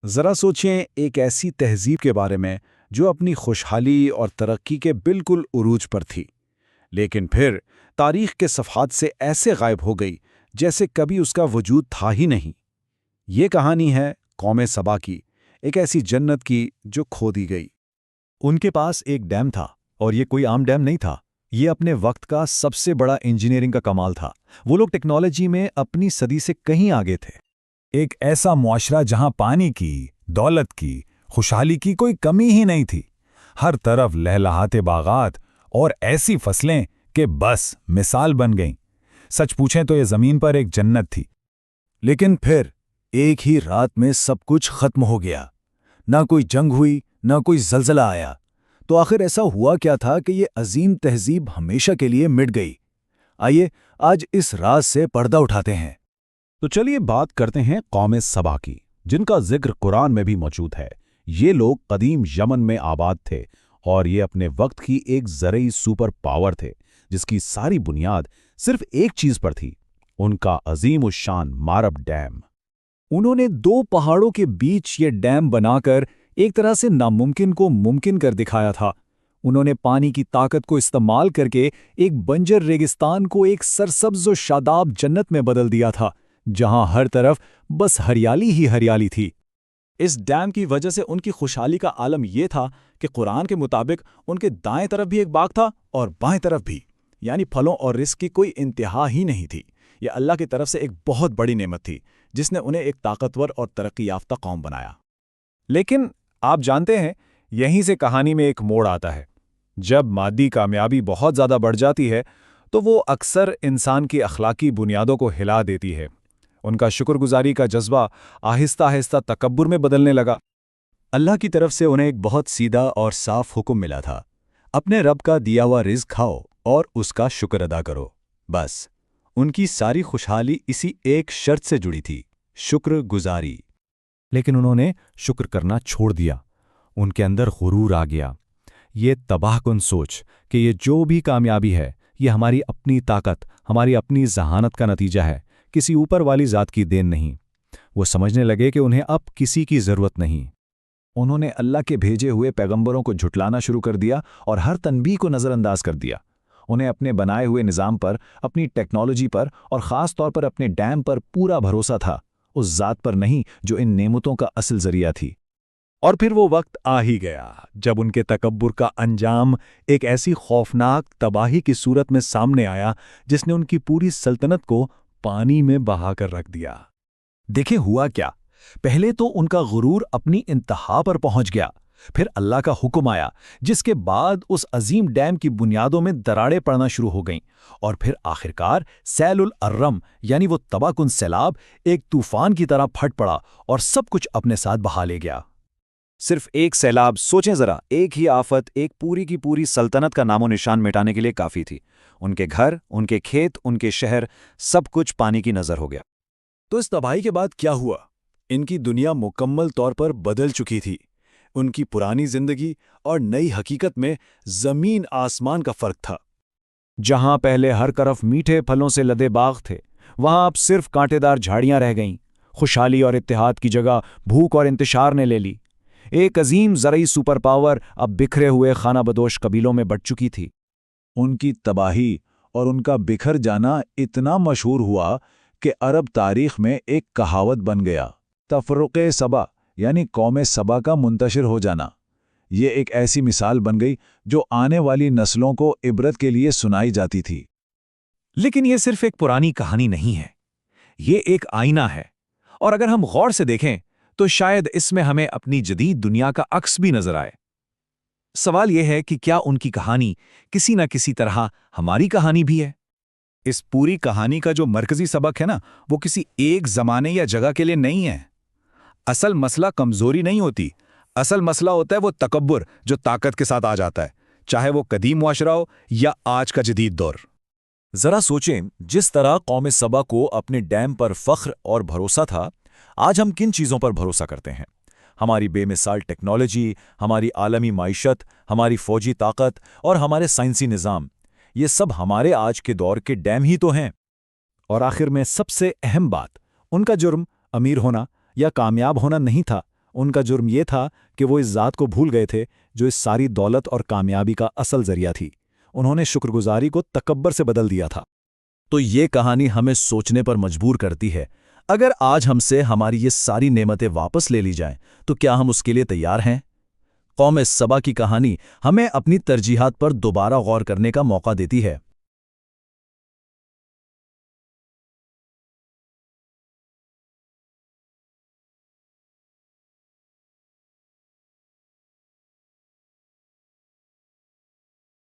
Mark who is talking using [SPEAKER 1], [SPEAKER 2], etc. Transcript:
[SPEAKER 1] ذرا سوچیں ایک ایسی تہذیب کے بارے میں جو اپنی خوشحالی اور ترقی کے بالکل عروج پر تھی، لیکن پھر تاریخ کے صفحات سے ایسے غائب ہو گئی جیسے کبھی اس کا وجود تھا ہی نہیں۔ یہ کہانی ہے قوم سبا کی، ایک ایسی جنت کی جو کھو دی گئی۔
[SPEAKER 2] ان کے پاس ایک ڈیم تھا، اور یہ کوئی عام ڈیم نہیں تھا، یہ اپنے وقت کا سب سے بڑا انجینئرنگ کا کمال تھا۔ وہ لوگ ٹیکنالوجی میں اپنی صدی سے کہیں آگے تھے۔
[SPEAKER 3] ایک ایسا معاشرہ جہاں پانی کی، دولت کی، خوشحالی کی کوئی کمی ہی نہیں تھی۔ ہر طرف لہلہاتے باغات اور ایسی فصلیں کہ بس مثال بن گئیں۔ سچ پوچھیں تو یہ زمین پر ایک جنت تھی۔ لیکن پھر ایک ہی رات میں سب کچھ ختم ہو گیا۔ نہ کوئی جنگ ہوئی، نہ کوئی زلزلہ آیا۔ تو آخر ایسا ہوا کیا تھا کہ یہ عظیم تہذیب ہمیشہ کے لیے مٹ گئی؟ آئیے آج اس راز سے پردہ اٹھاتے ہیں۔
[SPEAKER 1] تو چلیے بات کرتے ہیں قوم سبا کی، جن کا ذکر قرآن میں بھی موجود ہے۔ یہ لوگ قدیم یمن میں آباد تھے، اور یہ اپنے وقت کی ایک زرعی سپر پاور تھے جس کی ساری بنیاد صرف ایک چیز پر تھی، ان کا عظیم الشان مارب ڈیم۔
[SPEAKER 3] انہوں نے دو پہاڑوں کے بیچ یہ ڈیم بنا کر ایک طرح سے ناممکن کو ممکن کر دکھایا تھا۔ انہوں نے پانی کی طاقت کو استعمال کر کے ایک بنجر ریگستان کو ایک سرسبز و شاداب جنت میں بدل دیا تھا، جہاں ہر طرف بس ہریالی ہی ہریالی تھی۔
[SPEAKER 2] اس ڈیم کی وجہ سے ان کی خوشحالی کا عالم یہ تھا کہ قرآن کے مطابق ان کے دائیں طرف بھی ایک باغ تھا اور بائیں طرف بھی، یعنی پھلوں اور رزق کی کوئی انتہا ہی نہیں تھی۔ یہ اللہ کی طرف سے ایک بہت بڑی نعمت تھی جس نے انہیں ایک طاقتور اور ترقی یافتہ قوم بنایا۔
[SPEAKER 3] لیکن آپ جانتے ہیں، یہیں سے کہانی میں ایک موڑ آتا ہے۔ جب مادی کامیابی بہت زیادہ بڑھ جاتی ہے تو وہ اکثر انسان کی اخلاقی بنیادوں کو ہلا دیتی ہے۔ ان کا شکر گزاری کا جذبہ آہستہ آہستہ تکبر میں بدلنے لگا۔
[SPEAKER 2] اللہ کی طرف سے انہیں ایک بہت سیدھا اور صاف حکم ملا تھا، اپنے رب کا دیا ہوا رزق کھاؤ اور اس کا شکر ادا کرو۔ بس ان کی ساری خوشحالی اسی ایک شرط سے جڑی تھی، شکر گزاری۔
[SPEAKER 3] لیکن انہوں نے شکر کرنا چھوڑ دیا۔ ان کے اندر غرور آ گیا، یہ تباہ کن سوچ کہ یہ جو بھی کامیابی ہے یہ ہماری اپنی طاقت، ہماری اپنی ذہانت کا نتیجہ ہے، کسی اوپر والی ذات کی دین نہیں۔ وہ سمجھنے لگے کہ انہیں اب کسی کی ضرورت نہیں۔ انہوں نے اللہ کے بھیجے ہوئے پیغمبروں کو جھٹلانا شروع کر دیا اور ہر تنبیہ کو نظر انداز کر دیا۔ انہیں اپنے بنائے ہوئے نظام پر، اپنی ٹیکنالوجی پر اور خاص طور پر اپنے ڈیم پر پورا بھروسہ تھا، اس ذات پر نہیں جو ان نعمتوں کا اصل ذریعہ تھی۔ اور پھر وہ وقت آ ہی گیا جب ان کے تکبر کا انجام ایک ایسی خوفناک تباہی کی صورت میں سامنے آیا جس نے ان کی پوری سلطنت کو پانی میں بہا کر رکھ دیا۔ دیکھیں ہوا کیا، پہلے تو ان کا غرور اپنی انتہا پر پہنچ گیا، پھر اللہ کا حکم آیا جس کے بعد اس عظیم ڈیم کی بنیادوں میں دراڑیں پڑنا شروع ہو گئیں، اور پھر آخرکار سیل الارم یعنی وہ تباہ کن سیلاب ایک طوفان کی طرح پھٹ پڑا اور سب کچھ اپنے ساتھ بہا لے گیا۔
[SPEAKER 2] صرف ایک سیلاب، سوچیں ذرا، ایک ہی آفت ایک پوری کی پوری سلطنت کا نام و نشان مٹانے کے لیے کافی تھی۔ ان کے گھر، ان کے کھیت، ان کے شہر، سب کچھ پانی کی نظر ہو گیا۔ تو اس تباہی کے بعد کیا ہوا؟ ان کی دنیا مکمل طور پر بدل چکی تھی۔ ان کی پرانی زندگی اور نئی حقیقت میں زمین آسمان کا فرق تھا۔
[SPEAKER 3] جہاں پہلے ہر طرف میٹھے پھلوں سے لدے باغ تھے، وہاں اب صرف کانٹے دار جھاڑیاں رہ گئیں۔ خوشحالی اور اتحاد کی جگہ بھوک اور انتشار نے لے لی۔ ایک عظیم زرعی سپر پاور اب بکھرے ہوئے خانہ بدوش قبیلوں میں بٹ چکی تھی۔
[SPEAKER 4] ان کی تباہی اور ان کا بکھر جانا اتنا مشہور ہوا کہ عرب تاریخ میں ایک کہاوت بن گیا، تفرق سبا، یعنی قوم سبا کا منتشر ہو جانا۔ یہ ایک ایسی مثال بن گئی جو آنے والی نسلوں کو عبرت کے لیے سنائی جاتی تھی۔
[SPEAKER 3] لیکن یہ صرف ایک پرانی کہانی نہیں ہے، یہ ایک آئینہ ہے، اور اگر ہم غور سے دیکھیں تو شاید اس میں ہمیں اپنی جدید دنیا کا عکس بھی نظر آئے۔ سوال یہ ہے کہ کیا ان کی کہانی کسی نہ کسی طرح ہماری کہانی بھی ہے؟
[SPEAKER 1] اس پوری کہانی کا جو مرکزی سبق ہے نا، وہ کسی ایک زمانے یا جگہ کے لیے نہیں ہے۔ اصل مسئلہ کمزوری نہیں ہوتی، اصل مسئلہ ہوتا ہے وہ تکبر جو طاقت کے ساتھ آ جاتا ہے، چاہے وہ قدیم معاشرہ ہو یا آج کا جدید دور۔
[SPEAKER 2] ذرا سوچیں، جس طرح قوم سبا کو اپنے ڈیم پر فخر اور بھروسہ تھا، آج ہم کن چیزوں پر بھروسہ کرتے ہیں؟ ہماری بے مثال ٹیکنالوجی، ہماری عالمی معیشت، ہماری فوجی طاقت اور ہمارے سائنسی نظام، یہ سب ہمارے آج کے دور کے ڈیم ہی تو ہیں۔
[SPEAKER 3] اور آخر میں سب سے اہم بات، ان کا جرم امیر ہونا یا کامیاب ہونا نہیں تھا، ان کا جرم یہ تھا کہ وہ اس ذات کو بھول گئے تھے جو اس ساری دولت اور کامیابی کا اصل ذریعہ تھی۔ انہوں نے شکر گزاری کو تکبر سے بدل دیا تھا۔
[SPEAKER 5] تو یہ کہانی ہمیں سوچنے پر مجبور کرتی ہے، اگر آج ہم سے ہماری یہ ساری نعمتیں واپس لے لی جائیں تو کیا ہم اس کے لیے تیار ہیں؟ قوم سبا کی کہانی ہمیں اپنی ترجیحات پر دوبارہ غور کرنے کا موقع دیتی ہے۔